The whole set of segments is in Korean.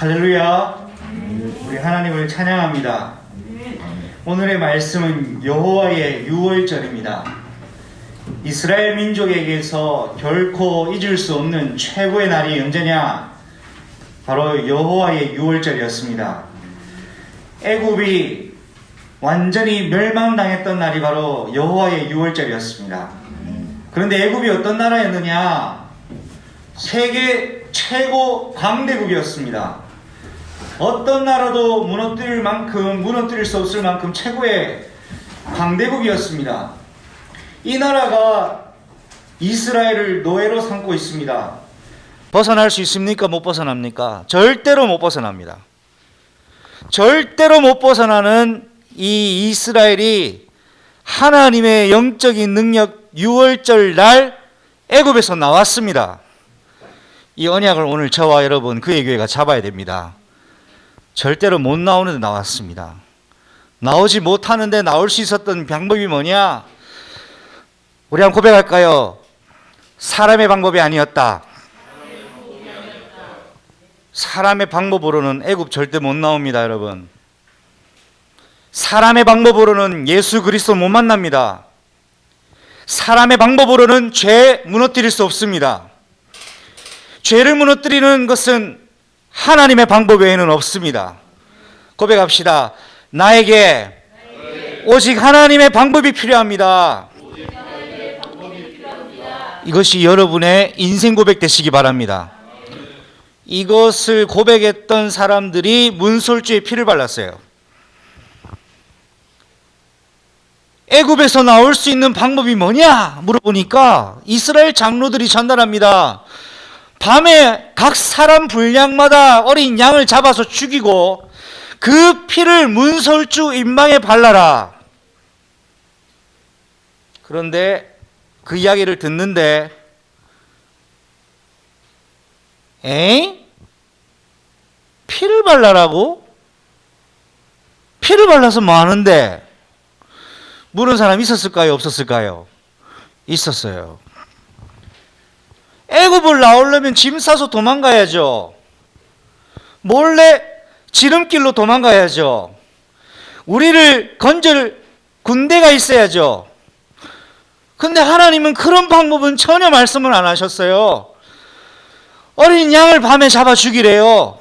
할렐루야. 우리 하나님을 찬양합니다. 오늘의 말씀은 여호와의 유월절입니다. 이스라엘 민족에게서 결코 잊을 수 없는 최고의 날이 언제냐? 바로 여호와의 유월절이었습니다. 애굽이 완전히 멸망당했던 날이 바로 여호와의 유월절이었습니다. 그런데 애굽이 어떤 나라였느냐? 세계 최고 강대국이었습니다. 어떤 나라도 무너뜨릴 수 없을 만큼 최고의 강대국이었습니다. 이 나라가 이스라엘을 노예로 삼고 있습니다. 벗어날 수 있습니까? 못 벗어납니까? 절대로 못 벗어납니다. 절대로 못 벗어나는 이 이스라엘이 하나님의 영적인 능력 유월절 날 애굽에서 나왔습니다. 이 언약을 오늘 저와 여러분 그의 교회가 잡아야 됩니다. 절대로 못 나오는데 나왔습니다. 나오지 못하는데 나올 수 있었던 방법이 뭐냐? 우리 한번 고백할까요? 사람의 방법이 아니었다. 사람의 방법으로는 애굽 절대 못 나옵니다, 여러분. 사람의 방법으로는 예수 그리스도 못 만납니다. 사람의 방법으로는 죄 무너뜨릴 수 없습니다. 죄를 무너뜨리는 것은 하나님의 방법 외에는 없습니다. 고백합시다. 나에게 오직 하나님의 방법이 필요합니다. 이것이 여러분의 인생 고백 되시기 바랍니다. 이것을 고백했던 사람들이 문설주에 피를 발랐어요. 애굽에서 나올 수 있는 방법이 뭐냐 물어보니까 이스라엘 장로들이 전달합니다. 밤에 각 사람 분량마다 어린 양을 잡아서 죽이고 그 피를 문설주 인방에 발라라. 그런데 그 이야기를 듣는데 피를 발라라고? 피를 발라서 뭐 하는데? 물은 사람 있었을까요? 없었을까요? 있었어요. 애굽을 나오려면 짐 싸서 도망가야죠. 몰래 지름길로 도망가야죠. 우리를 건질 군대가 있어야죠. 근데 하나님은 그런 방법은 전혀 말씀을 안 하셨어요. 어린 양을 밤에 잡아 죽이래요.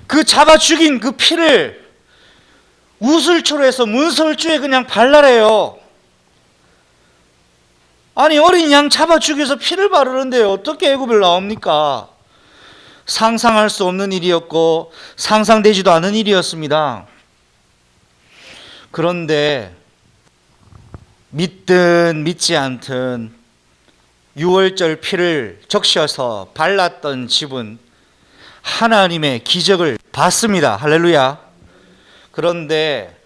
그 잡아 죽인 그 피를 우슬초로 해서 문설주에 그냥 발라래요. 아니 어린 양 잡아 죽여서 피를 바르는데 어떻게 애굽을 나옵니까? 상상할 수 없는 일이었고 상상되지도 않은 일이었습니다. 그런데 믿든 믿지 않든 유월절 피를 적셔서 발랐던 집은 하나님의 기적을 봤습니다. 할렐루야. 그런데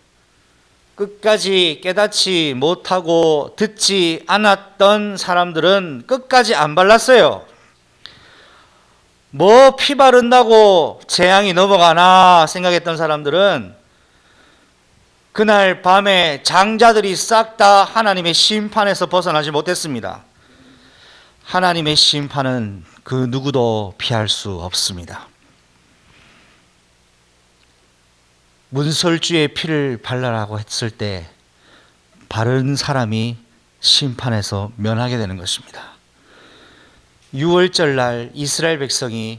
끝까지 깨닫지 못하고 듣지 않았던 사람들은 끝까지 안 발랐어요. 뭐 피 바른다고 재앙이 넘어가나 생각했던 사람들은 그날 밤에 장자들이 싹 다 하나님의 심판에서 벗어나지 못했습니다. 하나님의 심판은 그 누구도 피할 수 없습니다. 문설주에 피를 발라라고 했을 때 바른 사람이 심판에서 면하게 되는 것입니다. 유월절 날 이스라엘 백성이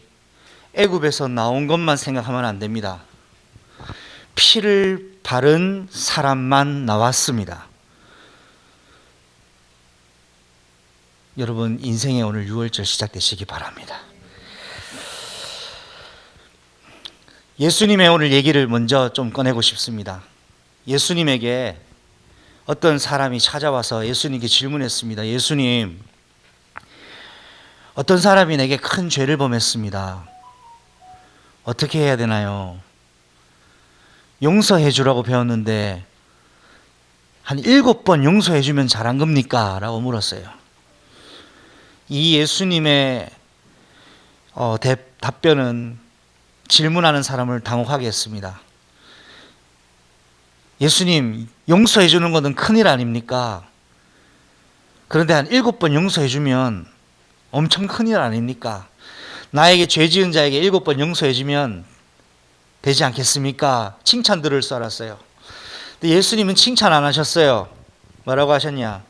애굽에서 나온 것만 생각하면 안 됩니다. 피를 바른 사람만 나왔습니다. 여러분 인생의 오늘 유월절 시작되시기 바랍니다. 예수님의 오늘 얘기를 먼저 좀 꺼내고 싶습니다. 예수님에게 어떤 사람이 찾아와서 예수님께 질문했습니다. 예수님, 어떤 사람이 내게 큰 죄를 범했습니다. 어떻게 해야 되나요? 용서해 주라고 배웠는데 한 7번 용서해 주면 잘한 겁니까? 라고 물었어요. 이 예수님의 답변은 질문하는 사람을 당혹하게 했습니다. 예수님, 용서해 주는 것은 큰일 아닙니까? 그런데 한 7번 용서해 주면 엄청 큰일 아닙니까? 나에게 죄 지은 자에게 7번 용서해 주면 되지 않겠습니까? 칭찬 들을 줄 알았어요. 근데 예수님은 칭찬 안 하셨어요. 뭐라고 하셨냐?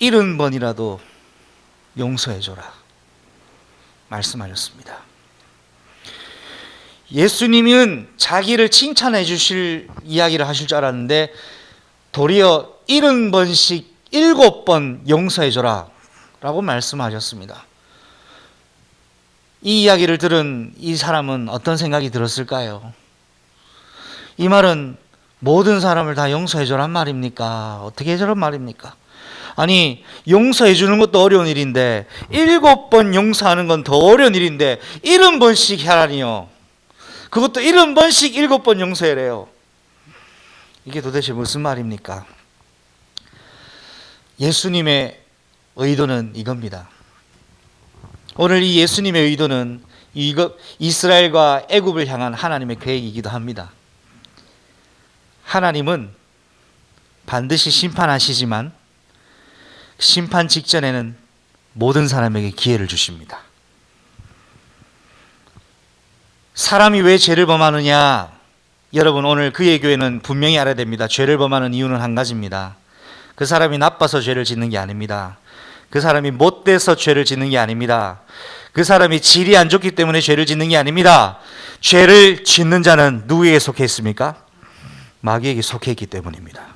70번이라도 용서해 줘라 말씀하셨습니다. 예수님은 자기를 칭찬해 주실 이야기를 하실 줄 알았는데 도리어 70번씩 7번 용서해 줘라 라고 말씀하셨습니다. 이 이야기를 들은 이 사람은 어떤 생각이 들었을까요? 이 말은 모든 사람을 다 용서해 줘란 말입니까? 어떻게 저런 말입니까? 아니, 용서해 주는 것도 어려운 일인데 7번 용서하는 건 더 어려운 일인데 70번씩 하라니요. 그것도 70번씩 7번 용서해래요. 이게 도대체 무슨 말입니까? 예수님의 의도는 이겁니다. 오늘 이 예수님의 의도는 이스라엘과 애굽을 향한 하나님의 계획이기도 합니다. 하나님은 반드시 심판하시지만 심판 직전에는 모든 사람에게 기회를 주십니다. 사람이 왜 죄를 범하느냐? 여러분, 오늘 그의 교회는 분명히 알아야 됩니다. 죄를 범하는 이유는 한 가지입니다. 그 사람이 나빠서 죄를 짓는 게 아닙니다. 그 사람이 못돼서 죄를 짓는 게 아닙니다. 그 사람이 질이 안 좋기 때문에 죄를 짓는 게 아닙니다. 죄를 짓는 자는 누구에게 속해 있습니까? 마귀에게 속해 있기 때문입니다.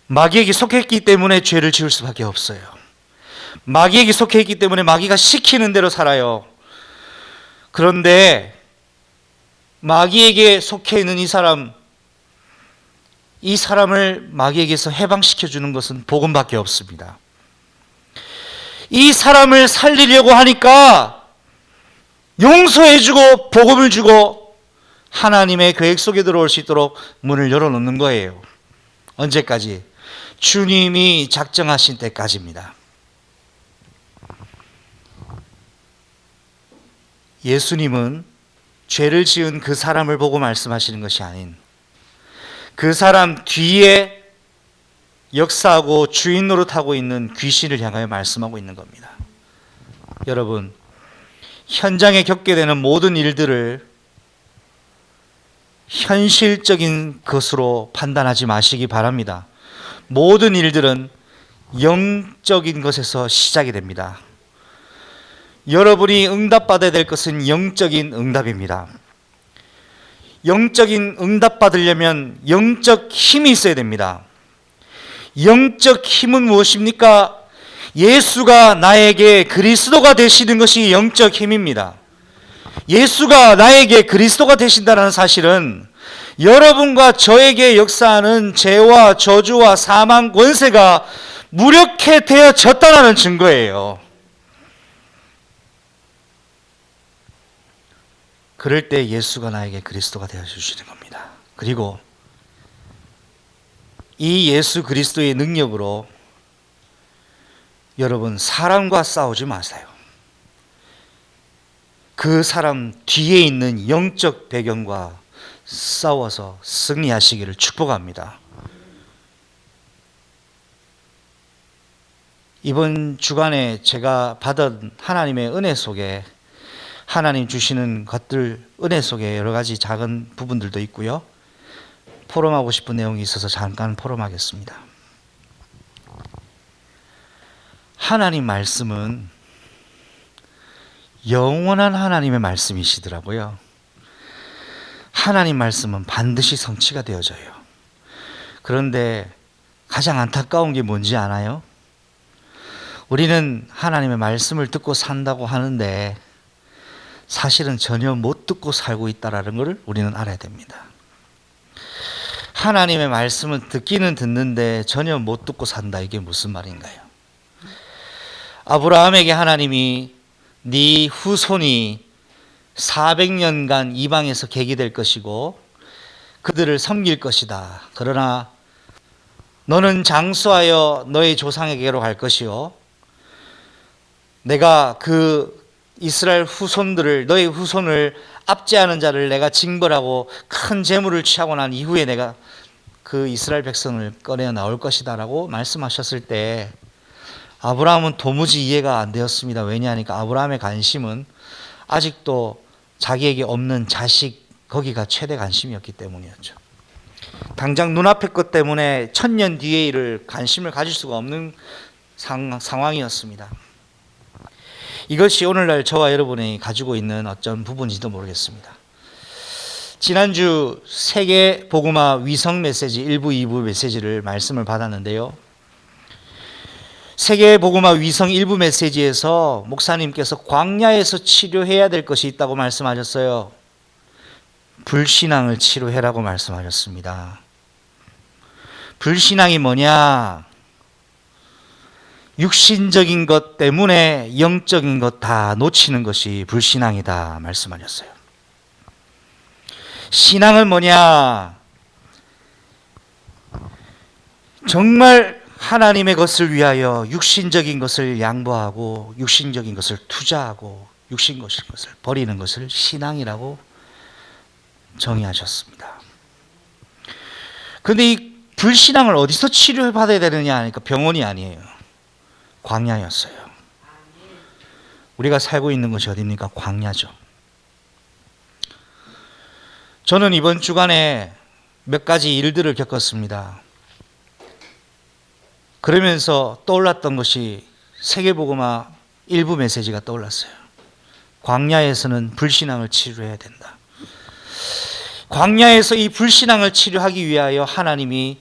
마귀에게 속해 있기 때문에 죄를 지을 수밖에 없어요. 마귀에게 속해 있기 때문에 마귀가 시키는 대로 살아요. 그런데 마귀에게 속해 있는 이 사람을 마귀에게서 해방시켜 주는 것은 복음밖에 없습니다. 이 사람을 살리려고 하니까 용서해 주고 복음을 주고 하나님의 계획 속에 들어올 수 있도록 문을 열어놓는 거예요. 언제까지? 주님이 작정하신 때까지입니다. 예수님은 죄를 지은 그 사람을 보고 말씀하시는 것이 아닌 그 사람 뒤에 역사하고 주인 노릇하고 있는 귀신을 향하여 말씀하고 있는 겁니다. 여러분, 현장에 겪게 되는 모든 일들을 현실적인 것으로 판단하지 마시기 바랍니다. 모든 일들은 영적인 것에서 시작이 됩니다. 여러분이 응답받아야 될 것은 영적인 응답입니다. 영적인 응답 받으려면 영적 힘이 있어야 됩니다. 영적 힘은 무엇입니까? 예수가 나에게 그리스도가 되시는 것이 영적 힘입니다. 예수가 나에게 그리스도가 되신다는 사실은 여러분과 저에게 역사하는 죄와 저주와 사망 권세가 무력해 되어졌다는 증거예요. 그럴 때 예수가 나에게 그리스도가 되어주시는 겁니다. 그리고 이 예수 그리스도의 능력으로 여러분, 사람과 싸우지 마세요. 그 사람 뒤에 있는 영적 배경과 싸워서 승리하시기를 축복합니다. 이번 주간에 제가 받은 하나님의 은혜 속에 하나님 주시는 것들, 은혜 속에 여러 가지 작은 부분들도 있고요. 포럼하고 싶은 내용이 있어서 잠깐 포럼하겠습니다. 하나님 말씀은 영원한 하나님의 말씀이시더라고요. 하나님 말씀은 반드시 성취가 되어져요. 그런데 가장 안타까운 게 뭔지 아나요? 우리는 하나님의 말씀을 듣고 산다고 하는데 사실은 전혀 못 듣고 살고 있다는 것을 우리는 알아야 됩니다. 하나님의 말씀을 듣기는 듣는데 전혀 못 듣고 산다. 이게 무슨 말인가요? 아브라함에게 하나님이 네 후손이 400년간 이방에서 계기될 것이고 그들을 섬길 것이다. 그러나 너는 장수하여 너의 조상에게로 갈 것이요 내가 그 이스라엘 후손들을, 너의 후손을 압제하는 자를 내가 징벌하고 큰 재물을 취하고 난 이후에 내가 그 이스라엘 백성을 꺼내어 나올 것이다 라고 말씀하셨을 때 아브라함은 도무지 이해가 안 되었습니다. 왜냐하니까 아브라함의 관심은 아직도 자기에게 없는 자식, 거기가 최대 관심이었기 때문이었죠. 당장 눈앞의 것 때문에 1000년 뒤의 일을 관심을 가질 수가 없는 상황이었습니다. 이것이 오늘날 저와 여러분이 가지고 있는 어떤 부분인지도 모르겠습니다. 지난주 세계 복음화 위성 메시지 1부, 2부 메시지를 말씀을 받았는데요. 세계 복음화 위성 1부 메시지에서 목사님께서 광야에서 치료해야 될 것이 있다고 말씀하셨어요. 불신앙을 치료해라고 말씀하셨습니다. 불신앙이 뭐냐? 육신적인 것 때문에 영적인 것 다 놓치는 것이 불신앙이다 말씀하셨어요. 신앙은 뭐냐? 정말 하나님의 것을 위하여 육신적인 것을 양보하고 육신적인 것을 투자하고 육신적인 것을 버리는 것을 신앙이라고 정의하셨습니다. 그런데 이 불신앙을 어디서 치료받아야 되느냐 하니까 병원이 아니에요. 광야였어요. 우리가 살고 있는 것이 어디입니까? 광야죠. 저는 이번 주간에 몇 가지 일들을 겪었습니다. 그러면서 떠올랐던 것이 세계복음화 일부 메시지가 떠올랐어요. 광야에서는 불신앙을 치료해야 된다. 광야에서 이 불신앙을 치료하기 위하여 하나님이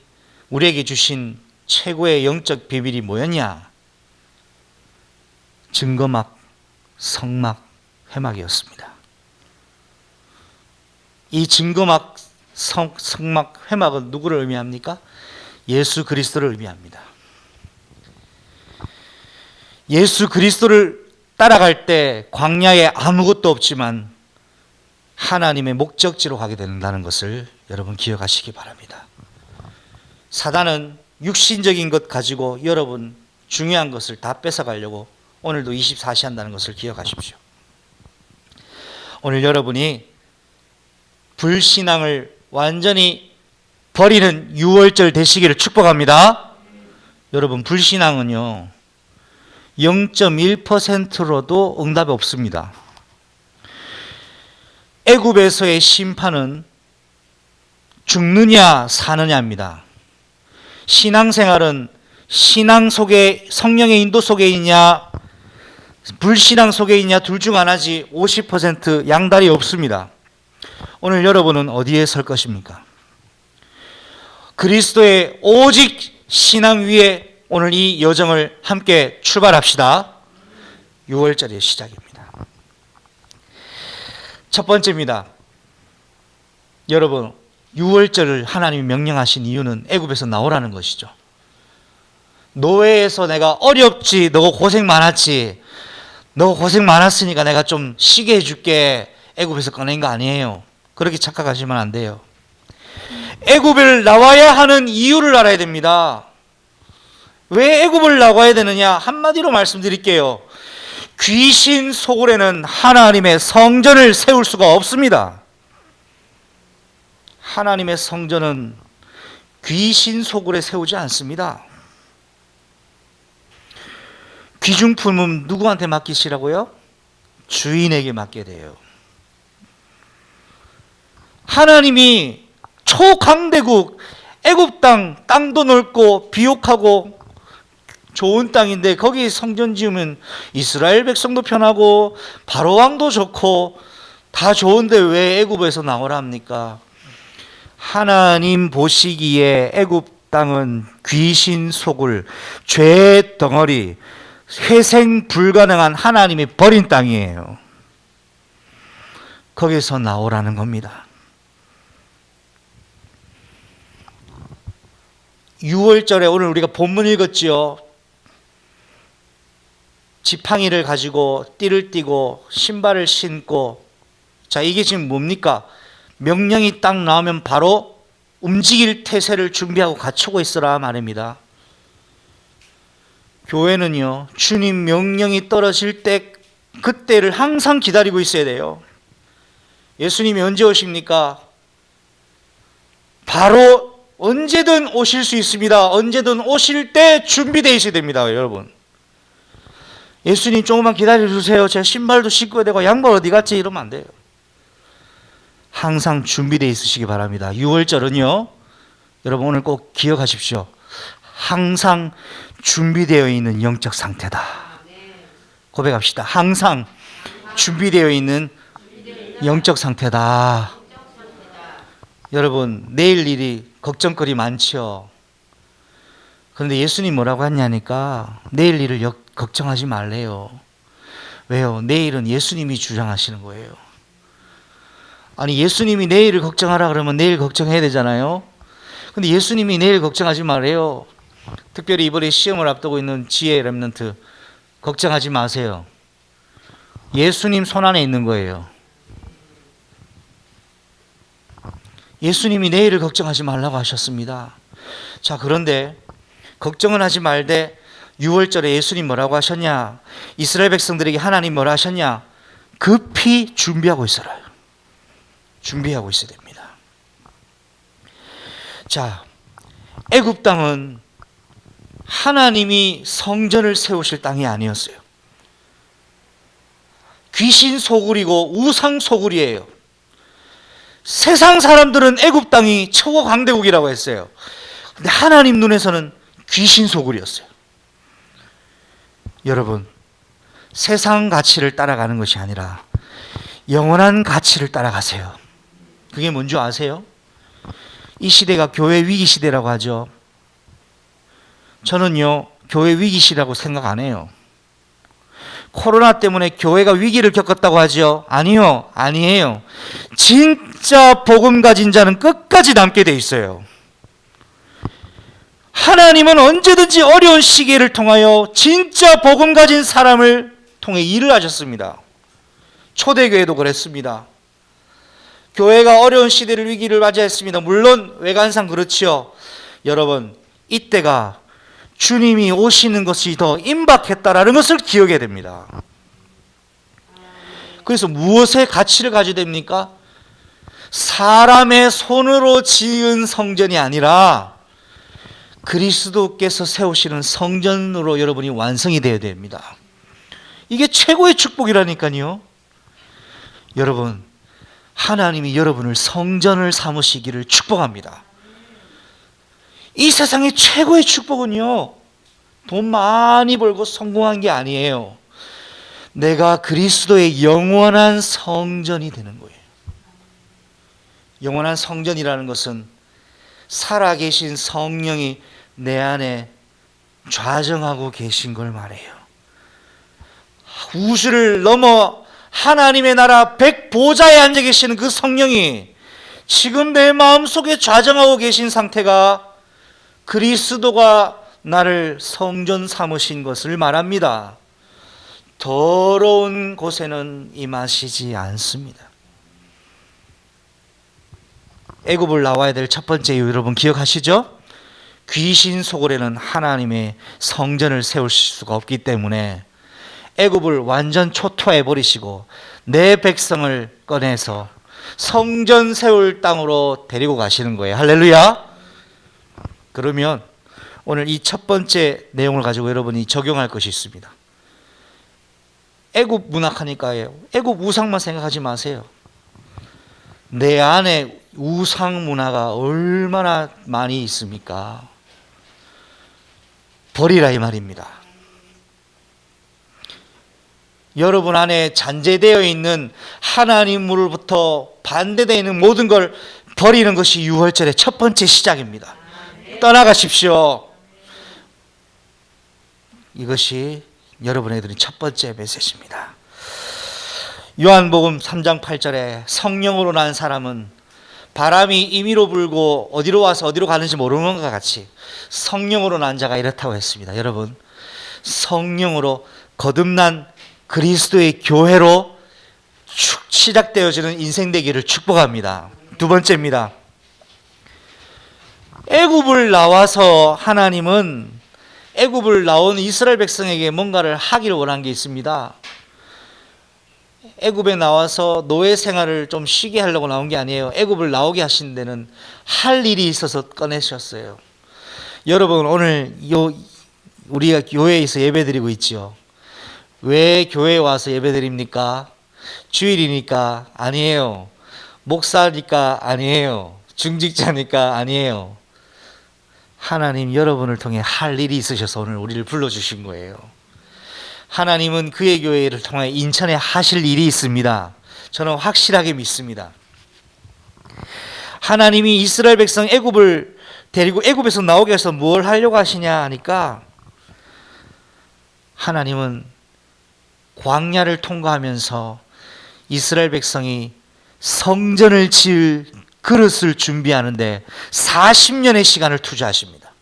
우리에게 주신 최고의 영적 비밀이 뭐였냐? 증거막, 성막, 회막이었습니다. 이 증거막, 성막, 회막은 누구를 의미합니까? 예수 그리스도를 의미합니다. 예수 그리스도를 따라갈 때 광야에 아무것도 없지만 하나님의 목적지로 가게 된다는 것을 여러분 기억하시기 바랍니다. 사단은 육신적인 것 가지고 여러분 중요한 것을 다 뺏어가려고 오늘도 24시 한다는 것을 기억하십시오. 오늘 여러분이 불신앙을 완전히 버리는 6월절 되시기를 축복합니다. 여러분 불신앙은요 0.1%로도 응답이 없습니다. 애굽에서의 심판은 죽느냐 사느냐입니다. 신앙생활은 신앙 속에 성령의 인도 속에 있냐 불신앙 속에 있냐 둘 중 하나지 50% 양다리 없습니다. 오늘 여러분은 어디에 설 것입니까? 그리스도의 오직 신앙 위에 오늘 이 여정을 함께 출발합시다. 6월절의 시작입니다. 첫 번째입니다. 여러분 6월절을 하나님이 명령하신 이유는 애굽에서 나오라는 것이죠. 노예에서 내가 어렵지 너 고생 많았지 너 고생 많았으니까 내가 좀 쉬게 해줄게 애굽에서 꺼낸 거 아니에요. 그렇게 착각하시면 안 돼요. 애굽을 나와야 하는 이유를 알아야 됩니다. 왜 애굽을 나와야 되느냐? 한마디로 말씀드릴게요. 귀신 소굴에는 하나님의 성전을 세울 수가 없습니다. 하나님의 성전은 귀신 소굴에 세우지 않습니다. 귀중품은 누구한테 맡기시라고요? 주인에게 맡게 돼요. 하나님이 초강대국 애굽 땅도 넓고 비옥하고 좋은 땅인데 거기 성전 지으면 이스라엘 백성도 편하고 바로 왕도 좋고 다 좋은데 왜 애굽에서 나오라 합니까? 하나님 보시기에 애굽 땅은 귀신 소굴, 죄의 덩어리, 회생 불가능한 하나님이 버린 땅이에요. 거기서 나오라는 겁니다. 6월절에 오늘 우리가 본문 읽었지요. 지팡이를 가지고 띠를 띠고 신발을 신고 자 이게 지금 뭡니까? 명령이 딱 나오면 바로 움직일 태세를 준비하고 갖추고 있으라 말입니다. 교회는요 주님 명령이 떨어질 때 그때를 항상 기다리고 있어야 돼요. 예수님이 언제 오십니까? 바로 언제든 오실 수 있습니다. 언제든 오실 때 준비되어 있어야 됩니다. 여러분 예수님 조금만 기다려주세요. 제 신발도 신고 되고 양말 어디 갔지? 이러면 안 돼요. 항상 준비되어 있으시기 바랍니다. 6월절은요, 여러분 오늘 꼭 기억하십시오. 항상 준비되어 있는 영적 상태다. 고백합시다. 항상 준비되어 있는 영적 상태다. 여러분, 내일 일이 걱정거리 많죠. 그런데 예수님 뭐라고 하냐니까 내일 일을 걱정하지 말래요. 왜요? 내일은 예수님이 주장하시는 거예요. 아니, 예수님이 내일을 걱정하라 그러면 내일 걱정해야 되잖아요. 근데 예수님이 내일 걱정하지 말래요. 특별히 이번에 시험을 앞두고 있는 지혜 렘넌트, 걱정하지 마세요. 예수님 손 안에 있는 거예요. 예수님이 내일을 걱정하지 말라고 하셨습니다. 자, 그런데 걱정은 하지 말되 6월절에 예수님 뭐라고 하셨냐? 이스라엘 백성들에게 하나님 뭐라 하셨냐? 급히 준비하고 있어라. 준비하고 있어야 됩니다. 자, 애굽 땅은 하나님이 성전을 세우실 땅이 아니었어요. 귀신 소굴이고 우상 소굴이에요. 세상 사람들은 애굽 땅이 최고 강대국이라고 했어요. 근데 하나님 눈에서는 귀신 소굴이었어요. 여러분, 세상 가치를 따라가는 것이 아니라 영원한 가치를 따라가세요. 그게 뭔지 아세요? 이 시대가 교회 위기 시대라고 하죠. 저는요, 교회 위기 시대라고 생각 안 해요. 코로나 때문에 교회가 위기를 겪었다고 하죠. 아니요, 아니에요. 진짜 복음 가진 자는 끝까지 남게 돼 있어요. 하나님은 언제든지 어려운 시기를 통하여 진짜 복음 가진 사람을 통해 일을 하셨습니다. 초대교회도 그랬습니다. 교회가 어려운 시대를 위기를 맞이했습니다. 물론 외관상 그렇지요. 여러분, 이때가 주님이 오시는 것이 더 임박했다라는 것을 기억해야 됩니다. 그래서 무엇의 가치를 가져야 됩니까? 사람의 손으로 지은 성전이 아니라 그리스도께서 세우시는 성전으로 여러분이 완성이 되어야 됩니다. 이게 최고의 축복이라니까요. 여러분, 하나님이 여러분을 성전을 삼으시기를 축복합니다. 이 세상의 최고의 축복은요, 돈 많이 벌고 성공한 게 아니에요. 내가 그리스도의 영원한 성전이 되는 거예요. 영원한 성전이라는 것은 살아계신 성령이 내 안에 좌정하고 계신 걸 말해요. 우주를 넘어 하나님의 나라 백보좌에 앉아 계시는 그 성령이 지금 내 마음속에 좌정하고 계신 상태가 그리스도가 나를 성전 삼으신 것을 말합니다. 더러운 곳에는 임하시지 않습니다. 애굽을 나와야 될 첫 번째 이유 여러분 기억하시죠? 귀신 소굴에는 하나님의 성전을 세울 수가 없기 때문에 애굽을 완전 초토화해 버리시고 내 백성을 꺼내서 성전 세울 땅으로 데리고 가시는 거예요. 할렐루야. 그러면 오늘 이 첫 번째 내용을 가지고 여러분이 적용할 것이 있습니다. 애굽 문학하니까요, 애굽 우상만 생각하지 마세요. 내 안에 우상 문화가 얼마나 많이 있습니까? 버리라 이 말입니다. 여러분 안에 잔재되어 있는 하나님으로부터 반대되어 있는 모든 걸 버리는 것이 6월절의 첫 번째 시작입니다. 떠나가십시오. 이것이 여러분의 드린 첫 번째 메시지입니다. 요한복음 3장 8절에 성령으로 난 사람은 바람이 임의로 불고 어디로 와서 어디로 가는지 모르는 것과 같이 성령으로 난 자가 이렇다고 했습니다. 여러분, 성령으로 거듭난 그리스도의 교회로 시작되어지는 인생 되기를 축복합니다. 두 번째입니다. 애굽을 나와서 하나님은 애굽을 나온 이스라엘 백성에게 뭔가를 하기를 원한 게 있습니다. 애굽에 나와서 노예 생활을 좀 쉬게 하려고 나온 게 아니에요. 애굽을 나오게 하신 데는 할 일이 있어서 꺼내셨어요. 여러분, 오늘 우리가 교회에서 예배드리고 있죠. 왜 교회에 와서 예배드립니까? 주일이니까? 아니에요. 목사니까? 아니에요. 중직자니까? 아니에요. 하나님 여러분을 통해 할 일이 있으셔서 오늘 우리를 불러주신 거예요. 하나님은 그의 교회를 통해 인천에 하실 일이 있습니다. 저는 확실하게 믿습니다. 하나님이 이스라엘 백성 애굽을 데리고 애굽에서 나오게 해서 뭘 하려고 하시냐 하니까 하나님은 광야를 통과하면서 이스라엘 백성이 성전을 지을 그릇을 준비하는데 40년의 시간을 투자하십니다.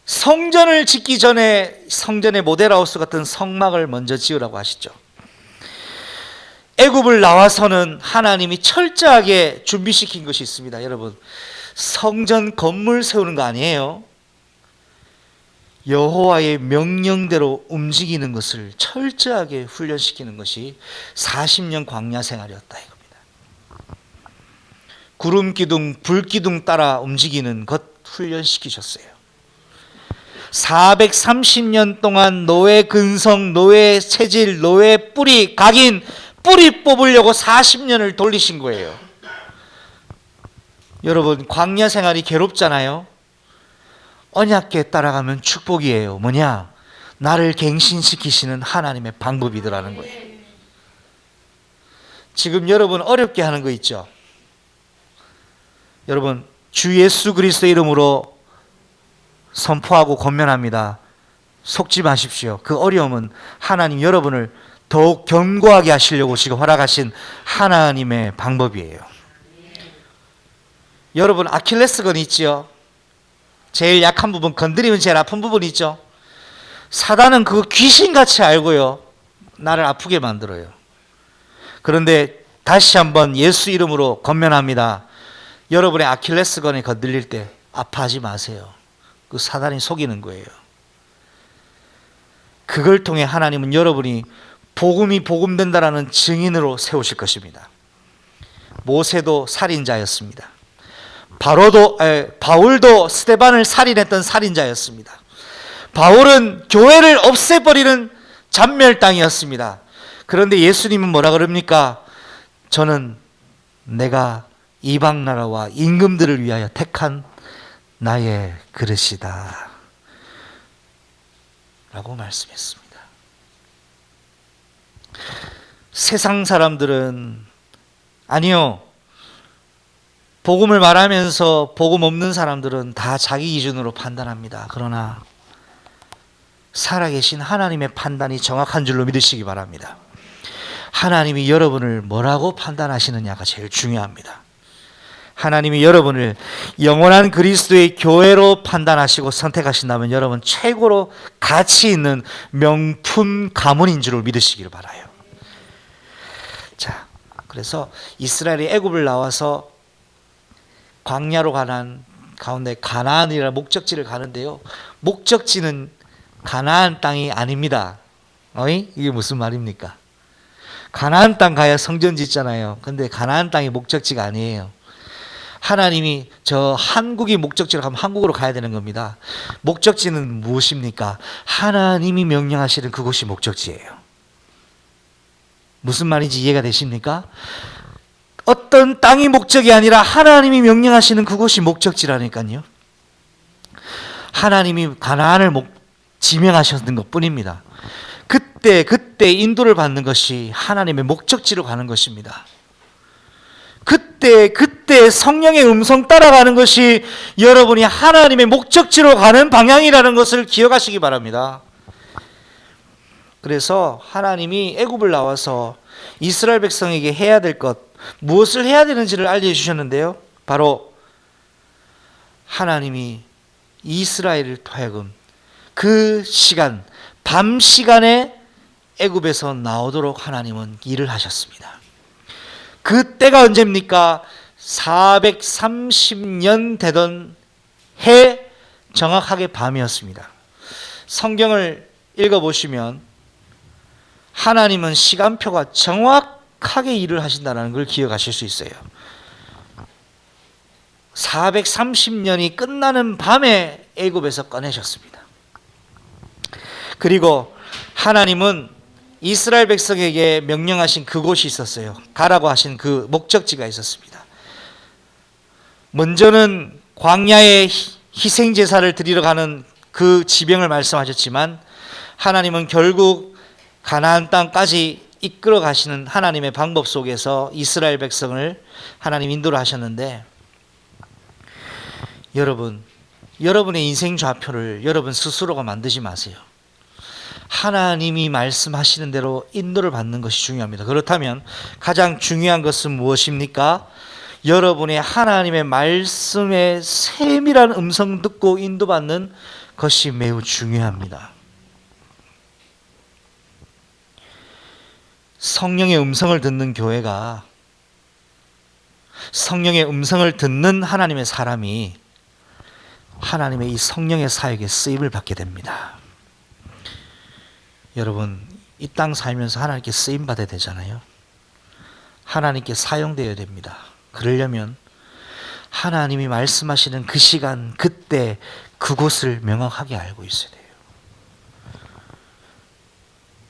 성전을 짓기 전에 성전의 모델하우스 같은 성막을 먼저 지으라고 하시죠. 애굽을 나와서는 하나님이 철저하게 준비시킨 것이 있습니다. 여러분, 성전 건물 세우는 거 아니에요. 여호와의 명령대로 움직이는 것을 철저하게 훈련시키는 것이 40년 광야 생활이었다 이겁니다. 구름 기둥, 불 기둥 따라 움직이는 것 훈련시키셨어요. 430년 동안 노예 근성, 노예 체질, 노예 뿌리, 각인, 뿌리 뽑으려고 40년을 돌리신 거예요. 여러분, 광야 생활이 괴롭잖아요. 언약궤 따라가면 축복이에요. 뭐냐? 나를 갱신시키시는 하나님의 방법이더라는 거예요. 지금 여러분 어렵게 하는 거 있죠? 여러분, 주 예수 그리스도의 이름으로 선포하고 권면합니다. 속지 마십시오. 그 어려움은 하나님 여러분을 더욱 견고하게 하시려고 지금 허락하신 하나님의 방법이에요. 여러분, 아킬레스건이 있죠? 제일 약한 부분, 건드리면 제일 아픈 부분이 있죠? 사단은 그거 귀신같이 알고요, 나를 아프게 만들어요. 그런데 다시 한번 예수 이름으로 권면합니다. 여러분의 아킬레스건이 건들릴 때 아파하지 마세요. 그 사단이 속이는 거예요. 그걸 통해 하나님은 여러분이 복음이 복음된다라는 증인으로 세우실 것입니다. 모세도 살인자였습니다. 바울도 스데반을 살인했던 살인자였습니다. 바울은 교회를 없애버리는 잔멸당이었습니다. 그런데 예수님은 뭐라 그럽니까? 저는 내가 이방 나라와 임금들을 위하여 택한 나의 그릇이다 라고 말씀했습니다. 세상 사람들은 아니요, 복음을 말하면서 복음 없는 사람들은 다 자기 기준으로 판단합니다. 그러나 살아계신 하나님의 판단이 정확한 줄로 믿으시기 바랍니다. 하나님이 여러분을 뭐라고 판단하시느냐가 제일 중요합니다. 하나님이 여러분을 영원한 그리스도의 교회로 판단하시고 선택하신다면 여러분 최고로 가치 있는 명품 가문인 줄을 믿으시기를 바라요. 자, 그래서 이스라엘이 애굽을 나와서 광야로 가는 가운데 가나안이라는 목적지를 가는데요, 목적지는 가나안 땅이 아닙니다. 이게 무슨 말입니까? 가나안 땅 가야 성전 짓잖아요. 근데 가나안 땅이 목적지가 아니에요. 하나님이 저 한국이 목적지로 가면 한국으로 가야 되는 겁니다. 목적지는 무엇입니까? 하나님이 명령하시는 그곳이 목적지예요. 무슨 말인지 이해가 되십니까? 어떤 땅이 목적이 아니라 하나님이 명령하시는 그곳이 목적지라니까요. 하나님이 가나안을 지명하셨는 것뿐입니다. 그때 인도를 받는 것이 하나님의 목적지로 가는 것입니다. 그때 성령의 음성 따라가는 것이 여러분이 하나님의 목적지로 가는 방향이라는 것을 기억하시기 바랍니다. 그래서 하나님이 애굽을 나와서 이스라엘 백성에게 해야 될 것, 무엇을 해야 되는지를 알려주셨는데요, 바로 하나님이 이스라엘을 하여금 그 시간, 밤 시간에 애굽에서 나오도록 하나님은 일을 하셨습니다. 그때가 언제입니까? 430년 되던 해 정확하게 밤이었습니다. 성경을 읽어보시면 하나님은 시간표가 정확하게 일을 하신다는 걸 기억하실 수 있어요. 430년이 끝나는 밤에 애굽에서 꺼내셨습니다. 그리고 하나님은 이스라엘 백성에게 명령하신 그곳이 있었어요. 가라고 하신 그 목적지가 있었습니다. 먼저는 광야에 희생 제사를 드리러 가는 그 지병을 말씀하셨지만 하나님은 결국 가나안 땅까지 이끌어 가시는 하나님의 방법 속에서 이스라엘 백성을 하나님 인도를 하셨는데, 여러분의 인생 좌표를 여러분 스스로가 만드지 마세요. 하나님이 말씀하시는 대로 인도를 받는 것이 중요합니다. 그렇다면 가장 중요한 것은 무엇입니까? 여러분의 하나님의 말씀의 세밀한 음성 듣고 인도받는 것이 매우 중요합니다. 성령의 음성을 듣는 교회가, 성령의 음성을 듣는 하나님의 사람이 하나님의 이 성령의 사역에 쓰임을 받게 됩니다. 여러분, 이 땅 살면서 하나님께 쓰임 받아야 되잖아요. 하나님께 사용되어야 됩니다. 그러려면 하나님이 말씀하시는 그 시간, 그때, 그곳을 명확하게 알고 있어야 돼요.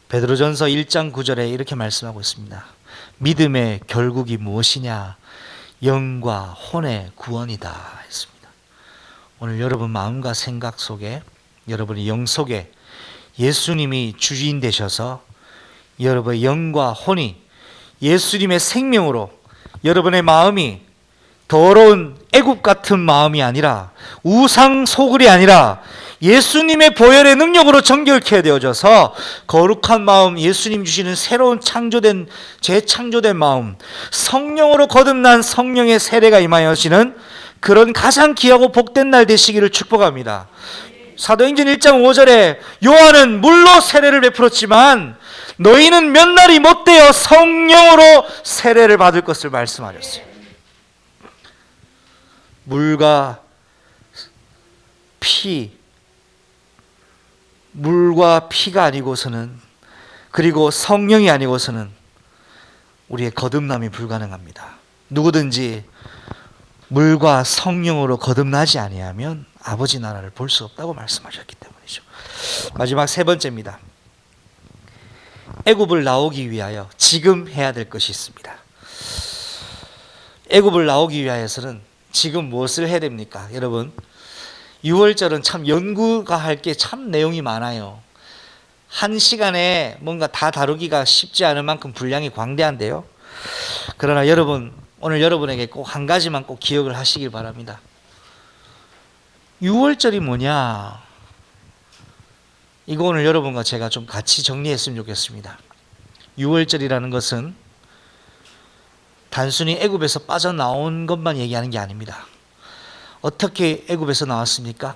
베드로전서 1장 9절에 이렇게 말씀하고 있습니다. 믿음의 결국이 무엇이냐? 영과 혼의 구원이다 했습니다. 오늘 여러분 마음과 생각 속에, 여러분의 영 속에 예수님이 주인 되셔서 여러분의 영과 혼이 예수님의 생명으로 여러분의 마음이 더러운 애굽 같은 마음이 아니라, 우상 소굴이 아니라 예수님의 보혈의 능력으로 정결케 되어져서 거룩한 마음, 예수님 주시는 새로운 창조된, 재창조된 마음, 성령으로 거듭난 성령의 세례가 임하여지는 그런 가장 귀하고 복된 날 되시기를 축복합니다. 사도행전 1장 5절에 요한은 물로 세례를 베풀었지만 너희는 몇 날이 못되어 성령으로 세례를 받을 것을 말씀하셨어요. 물과 피가 아니고서는, 그리고 성령이 아니고서는 우리의 거듭남이 불가능합니다. 누구든지 물과 성령으로 거듭나지 아니하면 아버지 나라를 볼 수 없다고 말씀하셨기 때문이죠. 마지막 세 번째입니다. 애굽을 나오기 위하여 지금 해야 될 것이 있습니다. 애굽을 나오기 위하여서는 지금 무엇을 해야 됩니까? 여러분, 6월절은 참 연구가 할 게 참 내용이 많아요. 한 시간에 뭔가 다 다루기가 쉽지 않을 만큼 분량이 광대한데요. 그러나 여러분, 오늘 여러분에게 꼭 한 가지만 꼭 기억을 하시길 바랍니다. 6월절이 뭐냐? 이거 오늘 여러분과 제가 좀 같이 정리했으면 좋겠습니다. 6월절이라는 것은 단순히 애굽에서 빠져나온 것만 얘기하는 게 아닙니다. 어떻게 애굽에서 나왔습니까?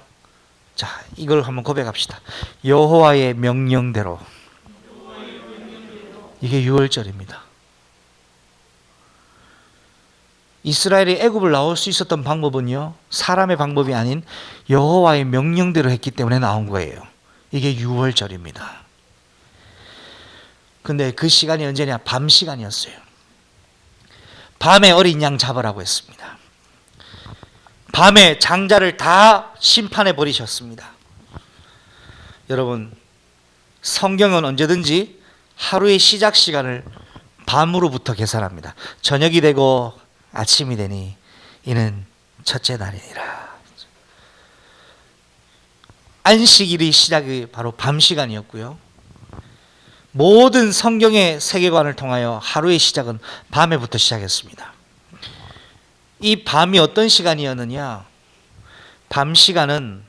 자, 이걸 한번 고백합시다. 여호와의 명령대로. 이게 6월절입니다. 이스라엘이 애굽을 나올 수 있었던 방법은요, 사람의 방법이 아닌 여호와의 명령대로 했기 때문에 나온 거예요. 이게 6월절입니다. 근데 그 시간이 언제냐? 밤 시간이었어요. 밤에 어린 양 잡으라고 했습니다. 밤에 장자를 다 심판해 버리셨습니다. 여러분, 성경은 언제든지 하루의 시작 시간을 밤으로부터 계산합니다. 저녁이 되고 아침이 되니 이는 첫째 날이니라. 안식일이 시작이 바로 밤 시간이었고요. 모든 성경의 세계관을 통하여 하루의 시작은 밤에부터 시작했습니다. 이 밤이 어떤 시간이었느냐? 밤 시간은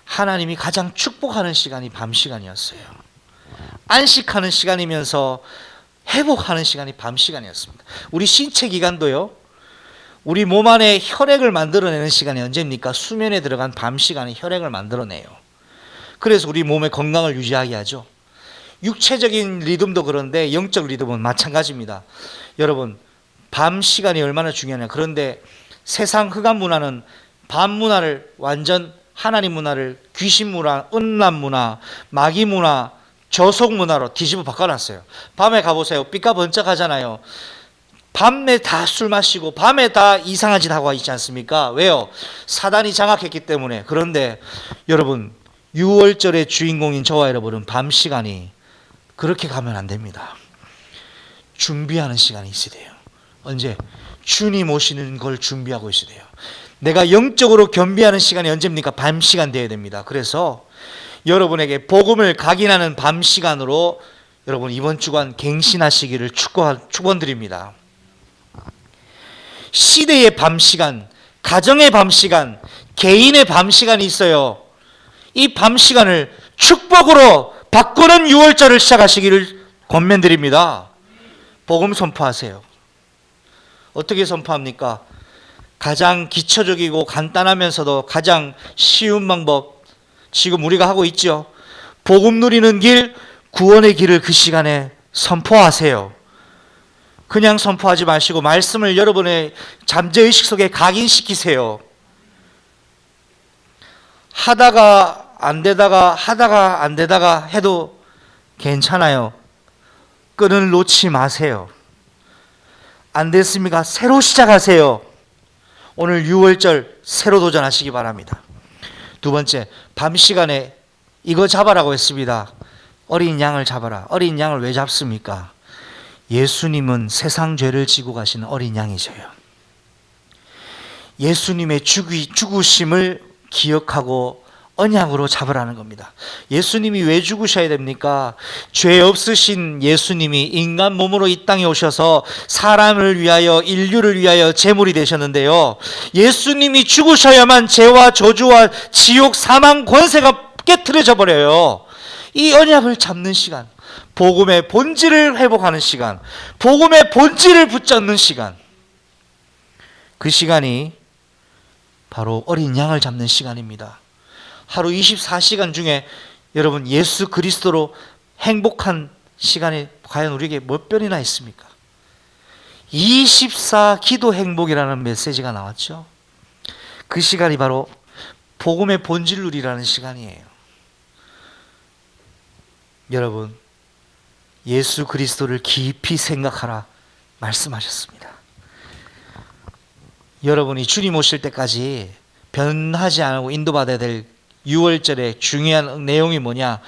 하나님이 가장 축복하는 시간이 밤 시간이었어요. 안식하는 시간이면서 회복하는 시간이 밤 시간이었습니다. 우리 신체 기관도요, 우리 몸 안에 혈액을 만들어내는 시간이 언제입니까? 수면에 들어간 밤 시간에 혈액을 만들어내요. 그래서 우리 몸의 건강을 유지하게 하죠. 육체적인 리듬도 그런데 영적 리듬은 마찬가지입니다. 여러분, 밤 시간이 얼마나 중요하냐. 그런데 세상 흑암 문화는 밤 문화를 완전 하나님 문화를 귀신 문화, 음란 문화, 마귀 문화, 저속 문화로 뒤집어 바꿔놨어요. 밤에 가보세요. 삐까번쩍 하잖아요. 밤에 다 술 마시고 밤에 다 이상한 짓 하고 있지 않습니까? 왜요? 사단이 장악했기 때문에. 그런데 여러분, 6월절의 주인공인 저와 여러분은 밤 시간이 그렇게 가면 안 됩니다. 준비하는 시간이 있어야 돼요. 언제? 주님 오시는 걸 준비하고 있어야 돼요. 내가 영적으로 겸비하는 시간이 언제입니까? 밤 시간 되어야 됩니다. 그래서 여러분에게 복음을 각인하는 밤 시간으로 여러분 이번 주간 갱신하시기를 축원드립니다. 시대의 밤 시간, 가정의 밤 시간, 개인의 밤 시간이 있어요. 이 밤 시간을 축복으로 바꾸는 6월절을 시작하시기를 권면드립니다. 복음 선포하세요. 어떻게 선포합니까? 가장 기초적이고 간단하면서도 가장 쉬운 방법, 지금 우리가 하고 있죠. 복음 누리는 길, 구원의 길을 그 시간에 선포하세요. 그냥 선포하지 마시고 말씀을 여러분의 잠재의식 속에 각인시키세요. 하다가 안 되다가 해도 괜찮아요. 끈을 놓지 마세요. 안 됐습니까? 새로 시작하세요. 오늘 6월절 새로 도전하시기 바랍니다. 두 번째, 밤 시간에 이거 잡아라고 했습니다. 어린 양을 잡아라. 어린 양을 왜 잡습니까? 예수님은 세상 죄를 지고 가시는 어린 양이셔요. 예수님의 죽으심을 기억하고 언약으로 잡으라는 겁니다. 예수님이 왜 죽으셔야 됩니까? 죄 없으신 예수님이 인간 몸으로 이 땅에 오셔서 사람을 위하여, 인류를 위하여 제물이 되셨는데요, 예수님이 죽으셔야만 죄와 저주와 지옥, 사망, 권세가 깨트려져 버려요. 이 언약을 잡는 시간, 복음의 본질을 회복하는 시간, 복음의 본질을 붙잡는 시간, 그 시간이 바로 어린 양을 잡는 시간입니다. 하루 24시간 중에 여러분 예수 그리스도로 행복한 시간이 과연 우리에게 몇 번이나 있습니까? 24 기도 행복이라는 메시지가 나왔죠. 그 시간이 바로 복음의 본질 누리라는 시간이에요. 여러분, 예수 그리스도를 깊이 생각하라 말씀하셨습니다. 여러분이 주님 오실 때까지 변하지 않고 인도받아야 될 6월절의 중요한 내용이 뭐냐?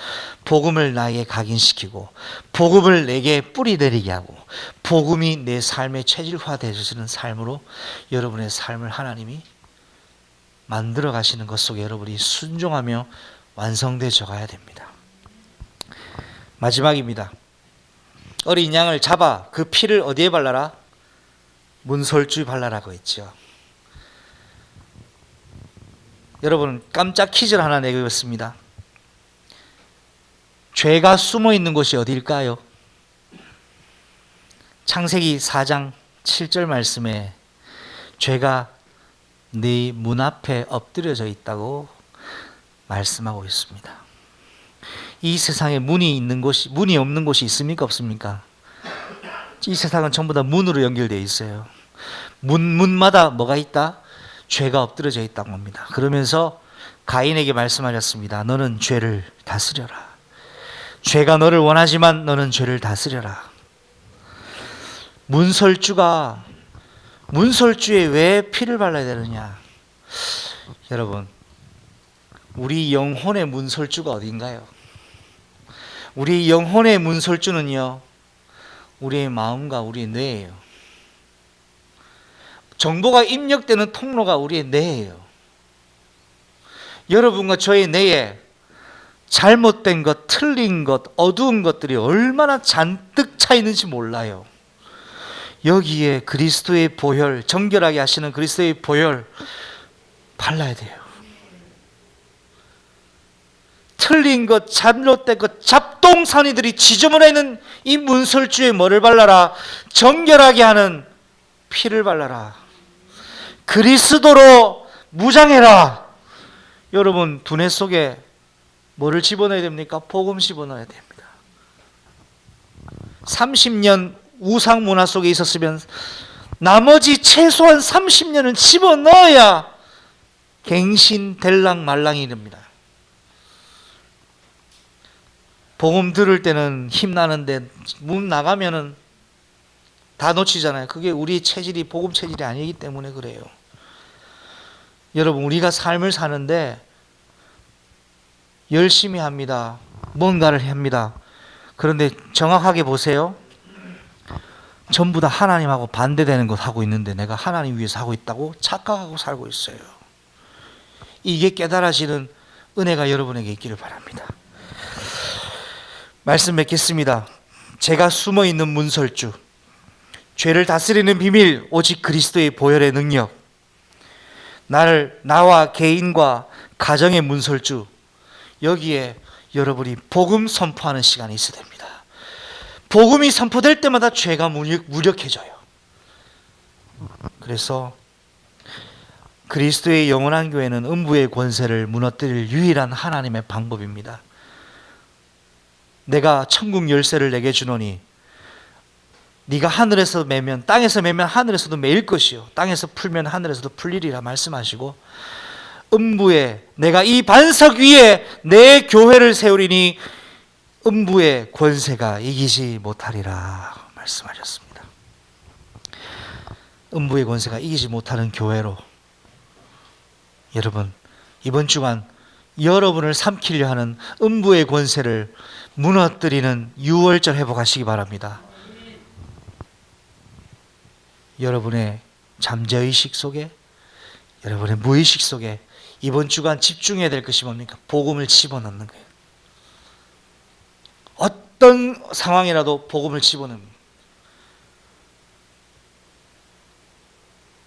복음을 나에게 각인시키고 복음을 내게 뿌리 내리게 하고 복음이 내 삶의 체질화 되시는 삶으로 여러분의 삶을 하나님이 만들어 가시는 것 속에 여러분이 순종하며 완성되어 가야 됩니다. 마지막입니다. 어린 양을 잡아 그 피를 어디에 발라라? 문설주에 발라라고 했죠. 여러분, 깜짝 퀴즈를 하나 내겠습니다. 죄가 숨어 있는 곳이 어디일까요? 창세기 4장 7절 말씀에 죄가 네 문 앞에 엎드려져 있다고 말씀하고 있습니다. 이 세상에 문이 있는 곳이, 문이 없는 곳이 있습니까? 없습니까? 이 세상은 전부 다 문으로 연결되어 있어요. 문마다 뭐가 있다? 죄가 엎드려져 있다고 합니다. 그러면서 가인에게 말씀하셨습니다. 너는 죄를 다스려라. 죄가 너를 원하지만 너는 죄를 다스려라. 문설주에 왜 피를 발라야 되느냐? 여러분, 우리 영혼의 문설주가 어딘가요? 우리 영혼의 문설주는요, 우리의 마음과 우리의 뇌예요. 정보가 입력되는 통로가 우리의 뇌예요. 여러분과 저의 뇌에 잘못된 것, 틀린 것, 어두운 것들이 얼마나 잔뜩 차 있는지 몰라요. 여기에 그리스도의 보혈, 정결하게 하시는 그리스도의 보혈 발라야 돼요. 틀린 것, 잘못된 것, 잡동사니들이 지저분해 있는 이 문설주에 뭐를 발라라? 정결하게 하는 피를 발라라. 그리스도로 무장해라. 여러분, 두뇌 속에 뭐를 집어넣어야 됩니까? 복음 집어넣어야 됩니다. 30년 우상 문화 속에 있었으면 나머지 최소한 30년은 집어넣어야 갱신 될랑 말랑이랍니다. 복음 들을 때는 힘나는데 문 나가면은 다 놓치잖아요. 그게 우리 체질이 복음 체질이 아니기 때문에 그래요. 여러분, 우리가 삶을 사는데 열심히 합니다. 뭔가를 합니다. 그런데 정확하게 보세요. 전부 다 하나님하고 반대되는 것 하고 있는데 내가 하나님 위해서 하고 있다고 착각하고 살고 있어요. 이게 깨달아지는 은혜가 여러분에게 있기를 바랍니다. 말씀 맺겠습니다. 제가 숨어있는 문설주, 죄를 다스리는 비밀, 오직 그리스도의 보혈의 능력, 나와 개인과 가정의 문설주, 여기에 여러분이 복음 선포하는 시간이 있어야 됩니다. 복음이 선포될 때마다 죄가 무력해져요. 그래서 그리스도의 영원한 교회는 음부의 권세를 무너뜨릴 유일한 하나님의 방법입니다. 내가 천국 열쇠를 내게 주노니 네가 하늘에서 매면 땅에서 매면 하늘에서도 매일 것이요 땅에서 풀면 하늘에서도 풀리리라 말씀하시고, 음부에 내가 이 반석 위에 내 교회를 세우리니 음부의 권세가 이기지 못하리라 말씀하셨습니다. 음부의 권세가 이기지 못하는 교회로 여러분 이번 주간 여러분을 삼키려 하는 음부의 권세를 무너뜨리는 유월절 회복하시기 바랍니다. 여러분의 잠재의식 속에, 여러분의 무의식 속에 이번 주간 집중해야 될 것이 뭡니까? 복음을 집어넣는 거예요. 어떤 상황이라도 복음을 집어넣는 거예요.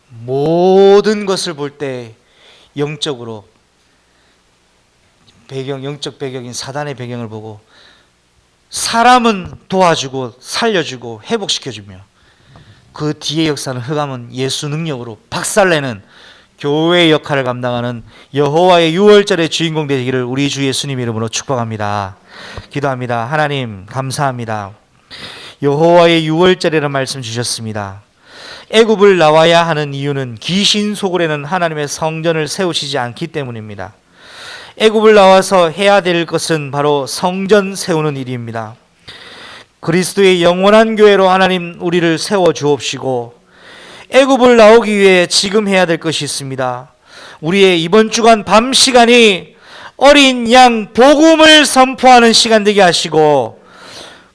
모든 것을 볼 때 영적으로 영적 배경인 사단의 배경을 보고 사람은 도와주고 살려주고 회복시켜주며 그 뒤의 역사는 흑암은 예수 능력으로 박살내는 교회의 역할을 감당하는 여호와의 유월절의 주인공 되기를 우리 주 예수님 이름으로 축복합니다. 기도합니다. 하나님 감사합니다. 여호와의 유월절이라는 말씀 주셨습니다. 애굽을 나와야 하는 이유는 귀신 속으로는 하나님의 성전을 세우시지 않기 때문입니다. 애굽을 나와서 해야 될 것은 바로 성전 세우는 일입니다. 그리스도의 영원한 교회로 하나님 우리를 세워 주옵시고, 애굽을 나오기 위해 지금 해야 될 것이 있습니다. 우리의 이번 주간 밤 시간이 어린 양 복음을 선포하는 시간 되게 하시고,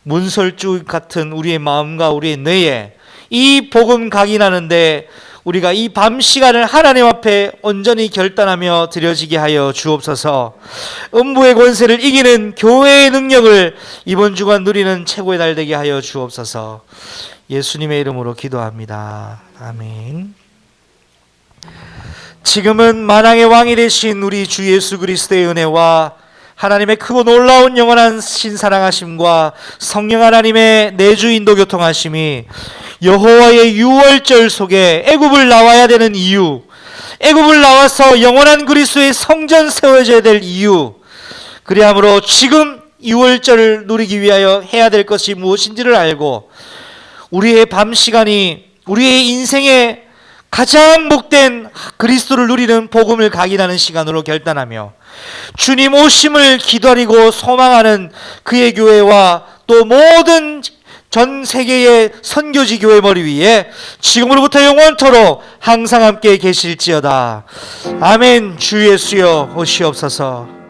문설주 같은 우리의 마음과 우리의 뇌에 이 복음 각인하는데 우리가 이 밤 시간을 하나님 앞에 온전히 결단하며 드려지게 하여 주옵소서. 음부의 권세를 이기는 교회의 능력을 이번 주간 누리는 최고의 날 되게 하여 주옵소서. 예수님의 이름으로 기도합니다. 아멘. 지금은 만왕의 왕이 되신 우리 주 예수 그리스도의 은혜와 하나님의 크고 놀라운 영원한 신사랑하심과 성령 하나님의 내주 인도 교통하심이 여호와의 유월절 속에 애굽을 나와야 되는 이유, 애굽을 나와서 영원한 그리스도의 성전 세워져야 될 이유, 그리함으로 지금 유월절을 누리기 위하여 해야 될 것이 무엇인지를 알고 우리의 밤 시간이 우리의 인생의 가장 복된 그리스도를 누리는 복음을 각인하는 시간으로 결단하며 주님 오심을 기다리고 소망하는 그의 교회와 또 모든 전 세계의 선교지 교회 머리 위에 지금으로부터 영원토록 항상 함께 계실지어다. 아멘. 주 예수여 오시옵소서.